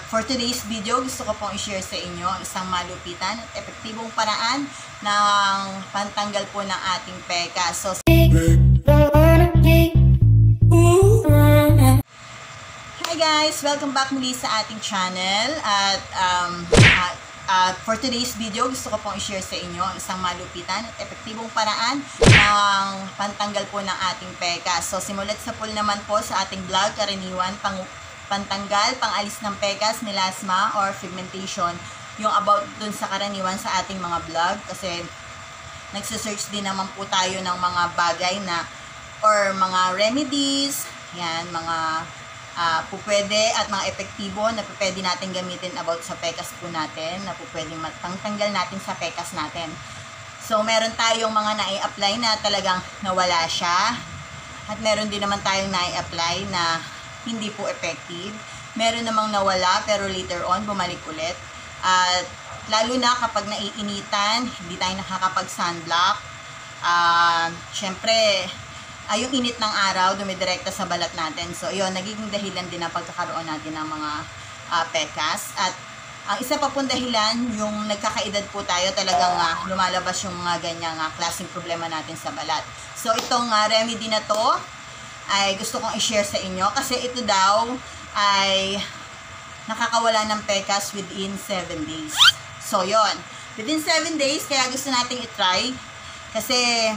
For today's video, gusto ko pong i-share sa inyo isang malupitan at epektibong paraan ng pantanggal po ng ating peka. So, hi guys! Welcome back muli sa ating channel. At for today's video, gusto ko pong i-share sa inyo isang malupitan at epektibong paraan ng pantanggal po ng ating peka. So, simulat sa pool naman po sa ating vlog, karaniwan, pantanggal, pangalis ng pekas, melasma, or pigmentation. Yung about dun sa karaniwan sa ating mga vlog. Kasi, nagsisearch din naman po tayo ng mga bagay na, or mga remedies, yan, mga pupwede at mga epektibo na pupwede natin gamitin about sa pekas po natin, na pupwede matanggal natin sa pekas natin. So, meron tayong mga nai-apply na talagang nawala siya. At meron din naman tayong nai-apply na hindi po effective. Meron namang nawala pero later on bumalik ulit. At lalo na kapag naiinitan, hindi tayo nakakapag-sunblock. Syempre, yung init ng araw dumidirekta sa balat natin. So, yun, nagiging dahilan din ang pagkakaroon natin ng mga pekas. At ang isa pa pong dahilan, yung nagkakaedad po tayo, talagang lumalabas yung mga ganyang klaseng problema natin sa balat. So, itong remedy na to ay gusto kong i-share sa inyo kasi ito daw ay nakakawala ng pekas within 7 days. So, yon, within 7 days, kaya gusto nating i-try kasi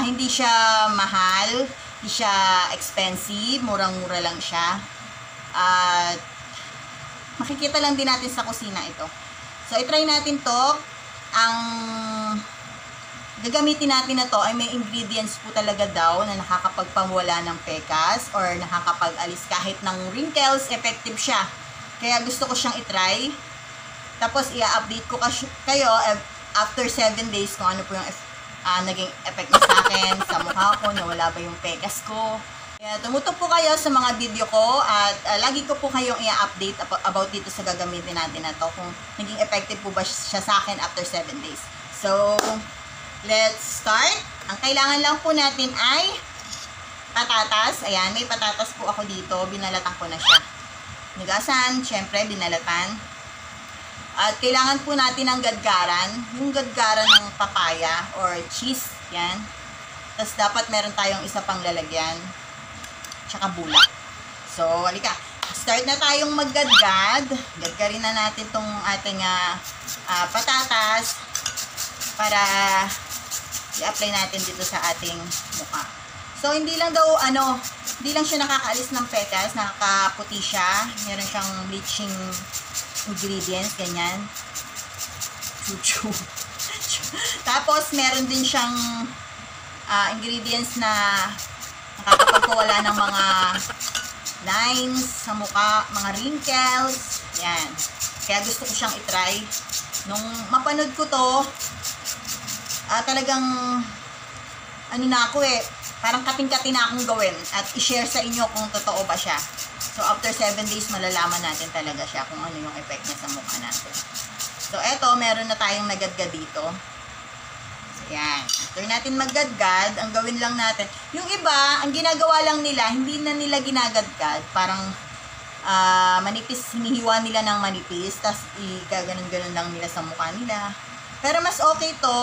hindi siya mahal, hindi siya expensive, murang-mura lang siya. At makikita lang din natin sa kusina ito. So, i-try natin to. Ang gagamitin natin na to ay may ingredients po talaga daw na nakakapagpawala ng pekas or nakakapag-alis kahit ng wrinkles, effective siya. Kaya gusto ko siyang i-try. Tapos i-update ko kayo after 7 days kung ano po yung naging effect na sa akin, sa mukha ko, nawala ba yung pekas ko. Kaya tumutok po kayo sa mga video ko at lagi ko po kayong i-update about dito sa gagamitin natin na to, kung naging effective po ba siya sa akin after 7 days. So, let's start. Ang kailangan lang po natin ay patatas. Ayan, may patatas po ako dito. Binalatan ko na siya. Nugasan, syempre, binalatan. At kailangan po natin ng gadgaran. Yung gadgaran ng papaya or cheese. Yan. Tapos dapat meron tayong isa pang lalagyan. Tsaka bulak. So, halika. Start na tayong maggadgad. Gadgarin na natin tong ating patatas para i-apply natin dito sa ating mukha. So, hindi lang daw, hindi lang siya nakakaalis ng pekas, nakakaputi siya. Meron siyang bleaching ingredients, ganyan. Chuchu. Tapos, meron din siyang ingredients na nakakapagpawala ng mga lines sa mukha, mga wrinkles. Yan. Kaya gusto ko siyang i-try. Nung mapanood ko to, talagang parang kating-kating na akong gawin at i-share sa inyo kung totoo ba siya. So, after 7 days, malalaman natin talaga siya kung ano yung effect niya sa mukha natin. So, eto, meron na tayong nagadgad dito. So, yan. After natin maggadgad, ang gawin lang natin, yung iba, ang ginagawa lang nila, hindi na nila ginagadgad, parang manipis, hinihiwa nila ng manipis, tapos i-gaganon-ganon lang nila sa mukha nila. Pero mas okay to,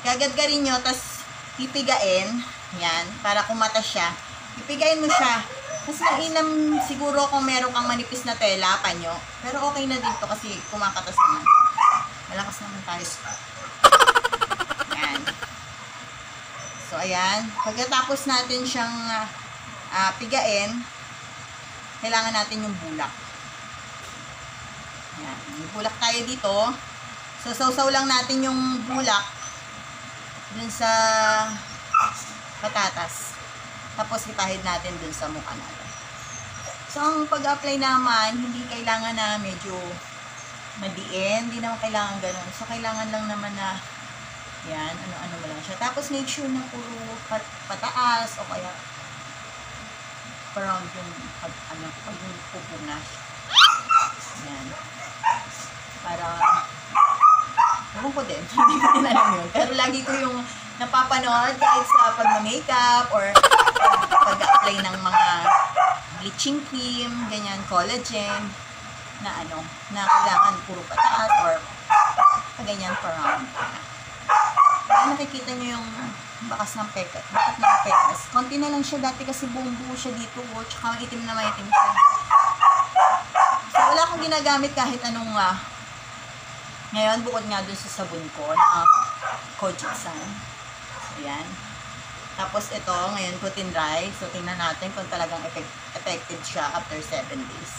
gagadgarin nyo, tapos pipigain, yan, para kumata siya. Pipigain mo siya. Mas mainam siguro kung meron kang manipis na tela, panyo. Pero okay na dito kasi kumakatas naman. Malakas naman tayo. Yan. So, ayan. Pagkatapos natin siyang pigain, kailangan natin yung bulak. Yan. May bulak tayo dito. So, sausaw lang natin yung bulak dun sa patatas. Tapos, ipahid natin dun sa mukha natin. So, ang pag-apply naman, hindi kailangan na medyo madiin. Hindi naman kailangan ganun. So, kailangan lang naman na yan, ano-ano mo lang siya. Tapos, make sure na puro pataas o kaya parang yung pag yung pupunga. Yan. Para ewan ko din. Hindi ko din alam yun. Pero lagi ko yung napapanood kahit sa pag-makeup or pag-apply ng mga bleaching cream, ganyan, collagen. na na kailangan puro pataas or ganyan pa round. Nakikita nyo yung bakas ng pekas. Bakat ng pekas. Konti na lang siya dati kasi buong-buo siya dito. Tsaka maitim na maitim siya. So, wala akong ginagamit kahit anong ngayon, bukod nga dun sa sabon ko na Kojic-san. So, yan. Tapos ito, ngayon ko tinry. So, tingnan natin kung talagang effective siya after 7 days.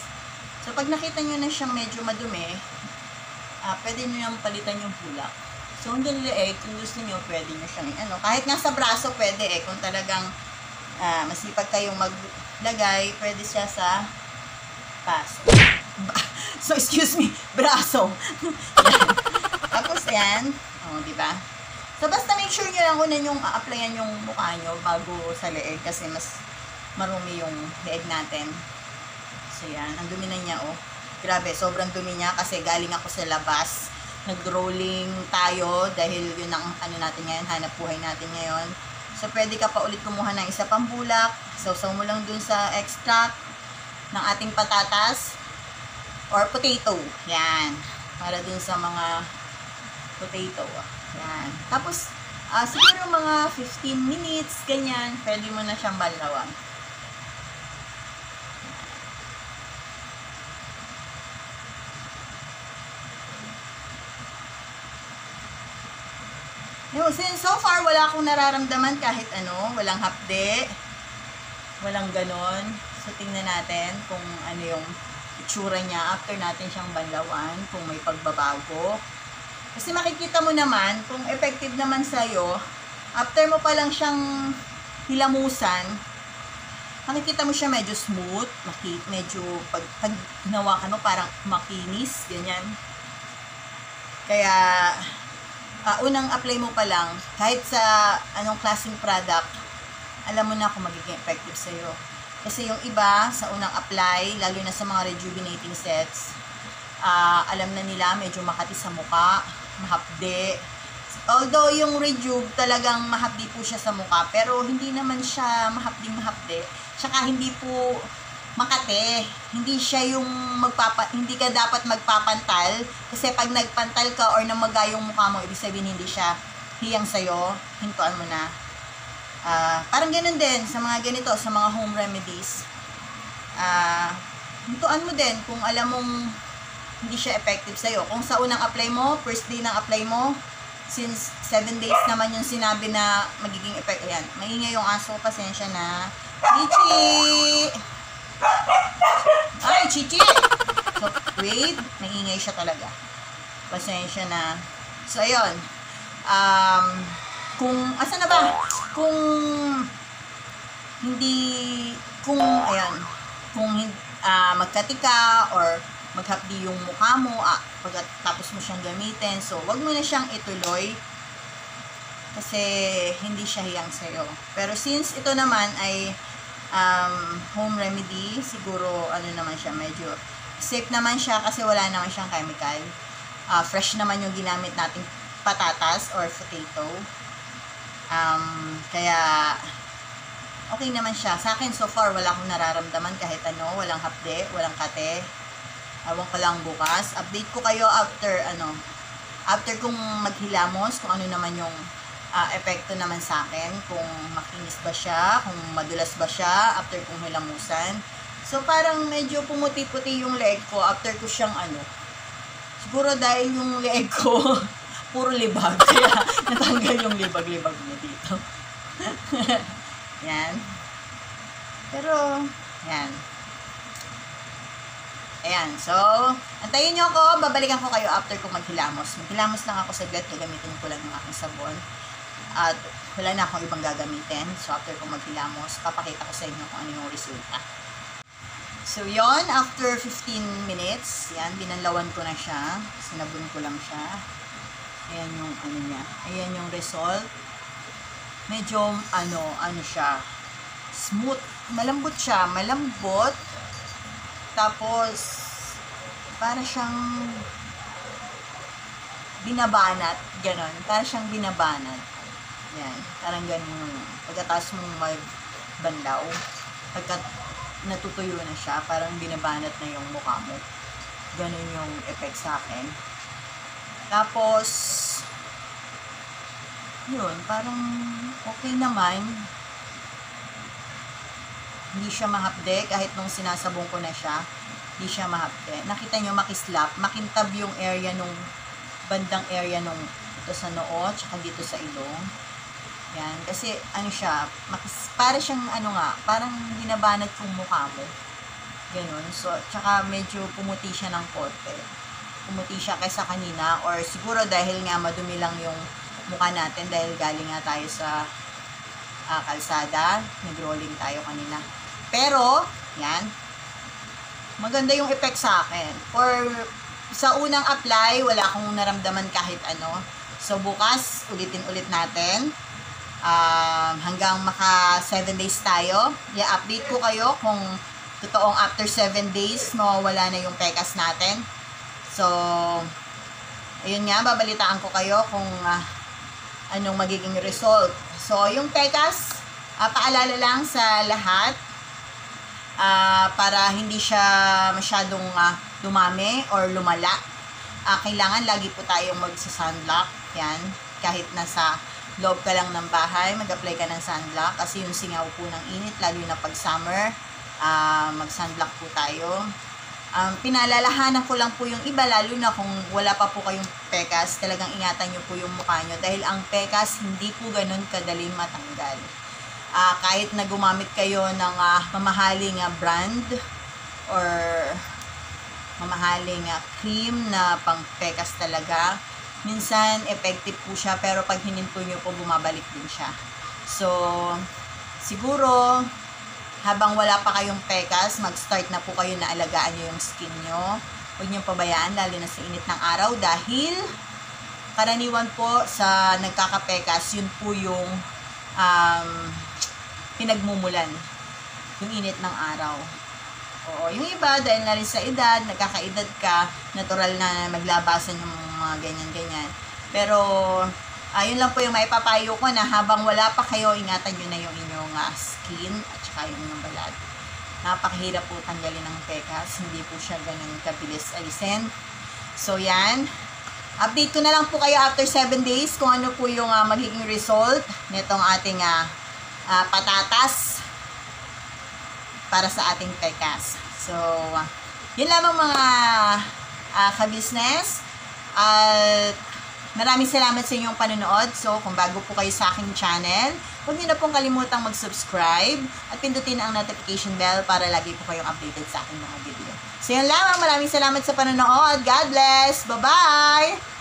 So, pag nakita nyo na siyang medyo madumi, pwede nyo yung palitan yung bulak. So, ang liit, kung gusto nyo, pwede nyo siyang, kahit nga sa braso, pwede kung talagang masipag kayong maglagay, pwede siya sa paso. So, excuse me, braso. Yan. Tapos, yan. Diba? So, basta make sure nyo lang unan yung applyan yung mukha nyo bago sa leeg kasi mas marumi yung leeg natin. So, yan. Ang dumi na niya, Grabe, sobrang dumi niya kasi galing ako sa labas. Nag-rolling tayo dahil yun ang natin ngayon, hanap buhay natin ngayon. So, pwede ka pa ulit kumuha ng isa pang bulak. Sausaw mo lang dun sa extract ng ating patatas or potato. Yan. Para dun sa mga potato. Yan. Tapos, siguro mga 15 minutes, ganyan, pwede mo na siyang balawan. Since so far, wala akong nararamdaman kahit walang hapde, walang ganon. So, tingnan natin kung ano yung itsura niya after natin siyang banlawan, kung may pagbabago. Kasi makikita mo naman, kung effective naman sa'yo, after mo pa lang siyang hilamusan, makikita mo siya medyo smooth, medyo pag hinawakan mo parang makinis, ganyan. Kaya, unang apply mo pa lang, kahit sa anong klaseng product, alam mo na kung magiging effective sa'yo. Kasi yung iba, sa unang apply, lalo na sa mga rejuvenating sets, alam na nila, medyo makati sa muka, mahapde. Although yung Rejuve talagang mahapdi po siya sa muka, pero hindi naman siya mahapdi. Tsaka hindi po makate. Hindi siya yung hindi ka dapat magpapantal kasi pag nagpantal ka or namaga yung mukha mo, ibig sabihin hindi siya hiyang sa'yo, hintuan mo na. Parang ganun din sa mga ganito, sa mga home remedies. Hintuan mo din kung alam mong hindi siya effective sa'yo. Kung sa unang apply mo, first day ng apply mo, since 7 days naman yung sinabi na magiging effective. Ayan, maingay yung aso, pasensya na. Chichi! Ay, Chichi! So, wait, maingay siya talaga. Pasensya na. So, ayun. Asan na ba? Magkatika or maghapdi yung mukha mo, pagkatapos mo siyang gamitin. So, wag mo na siyang ituloy kasi hindi siya hiyang sa'yo. Pero since ito naman ay home remedy, siguro naman siya, medyo safe naman siya kasi wala naman siyang chemical. Fresh naman yung ginamit nating patatas or potato. Kaya okay naman siya. Sa akin so far wala akong nararamdaman kahit walang hapde, walang kate. Awang ko lang bukas. Update ko kayo after kung maghilamos, kung ano naman yung epekto naman sa akin, kung makinis ba siya, kung madulas ba siya after kong hilamusan. So parang medyo pumuti-puti yung leeg ko after ko siyang siguro dahil yung leeg ko puro libag, kaya natanggal yung libag-libag mo dito. Yan. Pero yan. Ayan, so antayin nyo ako, babalikan ko kayo after ko maghilamos. Maghilamos lang ako saglit, gagamitin ko lang yung aking sabon. At wala na akong ibang gagamitin. So, after kong maghilamos, papakita ko sa inyo kung ano yung resulta. So, yon after 15 minutes, yan, binanlawan ko na siya. Sinabon ko lang siya. Ayan yung niya. Ayan yung result. Medyo, siya, smooth. Malambot siya. Malambot. Tapos, para siyang binabanat. Ganon. Para siyang binabanat. Yan, parang ganun. Pagkatapos mong magbanlaw, pagka natutuyo na siya, parang binabanat na yung mukha mo. ganun yung effect sa akin. Tapos, yun, parang okay naman. Hindi siya mahapde, kahit nung sinasabong ko na siya, hindi siya mahapde. Nakita nyo, makislap, makintab yung area nung, bandang area nung, ito sa noo, tsaka dito sa ilong. Yan, kasi ano siya, para siyang ano nga, parang binabanat yung mukha mo. Ganun. So, tsaka medyo pumuti siya ng konti. Pumuti siya kaysa kanina, or siguro dahil nga madumi lang yung mukha natin, dahil galing nga tayo sa kalsada, nag-rolling tayo kanina. Pero, yan, maganda yung effect sa akin. For sa unang apply, wala akong naramdaman kahit ano. So, bukas, ulitin-ulit natin. Hanggang maka 7 days tayo. I-update ko kayo kung totoong after 7 days, mawawala na yung pekas natin. So, ayun nga, babalitaan ko kayo kung anong magiging result. So, yung pekas, paalala lang sa lahat, para hindi siya masyadong dumami or lumala. Kailangan lagi po tayong magsa-sunblock. Yan, kahit nasa loob ka lang ng bahay, mag-apply ka ng sunblock kasi yung singaw po ng init, lalo na pag summer, mag-sunblock po tayo. Pinalalahanan ko lang po yung iba, lalo na kung wala pa po kayong pekas, talagang ingatan nyo po yung mukha nyo dahil ang pekas hindi po ganun kadaling matanggal. Kahit na gumamit kayo ng mamahaling brand or mamahaling cream na pang pekas talaga, minsan effective po siya, pero pag hininto nyo po, bumabalik din siya. So, siguro, habang wala pa kayong pekas, mag-start na po kayo na alagaan nyo yung skin nyo. Huwag nyo pabayaan, lalo na sa init ng araw, dahil karaniwan po sa nagkakapekas, yun po yung pinagmumulan, yung init ng araw. Oo, yung iba, dahil na rin sa edad, nagkakaedad ka, natural na maglabasan yung mga ganyan-ganyan. Pero, yun lang po yung maipapayo ko na habang wala pa kayo, ingatan nyo na yung inyong skin at saka yung inyong balat. Napakahirap po tanggalin ng pekas, hindi po siya ganun kabilis alisin. So, yan. Update ko na lang po kayo after 7 days kung ano po yung magiging result nitong ating patatas para sa ating pekas. So, yun lamang mga ka-business. At maraming salamat sa inyong panonood. So, kung bago po kayo sa aking channel, huwag niyo na pong kalimutang mag-subscribe at pindutin ang notification bell para lagi po kayong updated sa aking mga video. So, yun lamang. Maraming salamat sa panonood. God bless! Bye-bye!